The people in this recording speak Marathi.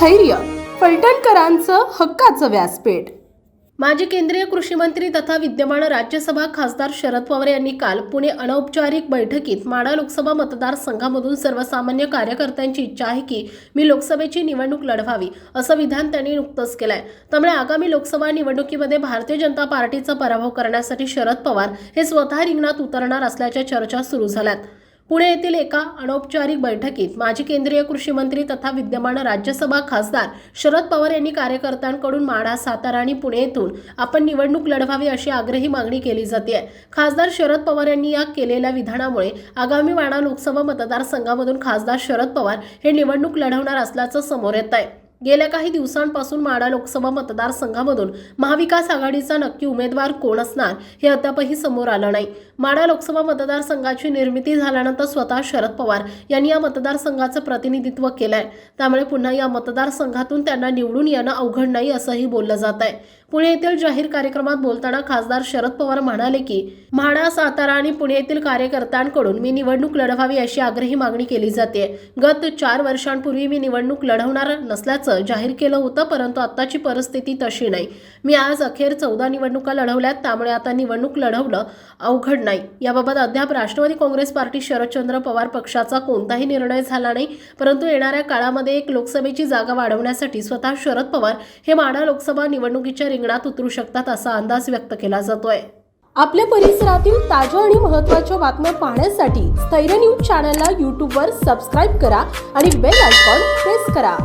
स्थैर्य, फलटणकरांचं हक्काचं व्यासपीठ। माजी केंद्रीय कृषी मंत्री तथा विद्यमान राज्यसभा खासदार शरद पवार यांनी काल पुणे अनौपचारिक बैठकीत माढा लोकसभा मतदारसंघामधून सर्वसामान्य कार्यकर्त्यांची इच्छा आहे की मी लोकसभेची निवडणूक लढवावी असं विधान त्यांनी नुकतंच केलंय। त्यामुळे आगामी लोकसभा निवडणुकीमध्ये भारतीय जनता पार्टीचा पराभव करण्यासाठी शरद पवार हे स्वतः रिंगणात उतरणार असल्याच्या चर्चा सुरू झाल्यात। पुणे येथील एका अनौपचारिक बैठकीत माजी केंद्रीय कृषी मंत्री तथा विद्यमान राज्यसभा खासदार शरद पवार यांनी कार्यकर्त्यांकडून माढा, सातारा आणि पुणे येथून आपण निवडणूक लढवावी अशी आग्रही मागणी केली जाते। खासदार शरद पवार यांनी या केलेल्या विधानामुळे आगामी माढा लोकसभा मतदारसंघामधून खासदार शरद पवार हे निवडणूक लढवणार असल्याचं समोर येत आहे। गेल्या काही दिवसांपासून माढा लोकसभा मतदारसंघामधून महाविकास आघाडीचा नक्की उमेदवार कोण असणार हे अद्यापही समोर आलं नाही। माढा लोकसभा मतदारसंघाची निर्मिती झाल्यानंतर स्वतः शरद पवार यांनी या मतदारसंघाचं प्रतिनिधित्व केलंय। त्यामुळे पुन्हा या मतदारसंघातून त्यांना निवडून येणं अवघड नाही असंही बोललं जात आहे। पुणे येथील जाहीर कार्यक्रमात बोलताना खासदार शरद पवार म्हणाले की माढा, सातारा आणि पुणे येथील कार्यकर्त्यांकडून मी निवडणूक लढवावी अशी आग्रही मागणी केली जाते। गत 4 वर्षांपूर्वी मी निवडणूक लढवणार नसल्याचं जाहीर केलं होतं, परंतु आताची परिस्थिती तशी नाही। मी आज अखेर 14 निवडणुका लढवल्यात, त्यामुळे आता निवडणूक लढवणं अवघड नाही। याबाबत अद्याप राष्ट्रवादी काँग्रेस पार्टी शरदचंद्र पवार पक्षाचा कोणताही निर्णय झाला नाही, परंतु येणाऱ्या काळामध्ये एक लोकसभेची जागा वाढवण्यासाठी स्वतः शरद पवार हे माढा लोकसभा निवडणुकीच्या रिंगणात उतरू शकतात असा अंदाज व्यक्त केला जातोय। आपल्या परिसरातील ताज्या आणि महत्त्वाच्या बातम्या पाहण्यासाठी स्थैर्य न्यूज चॅनलला YouTubeवर सबस्क्राइब करा आणि बेल आयकॉन प्रेस करा।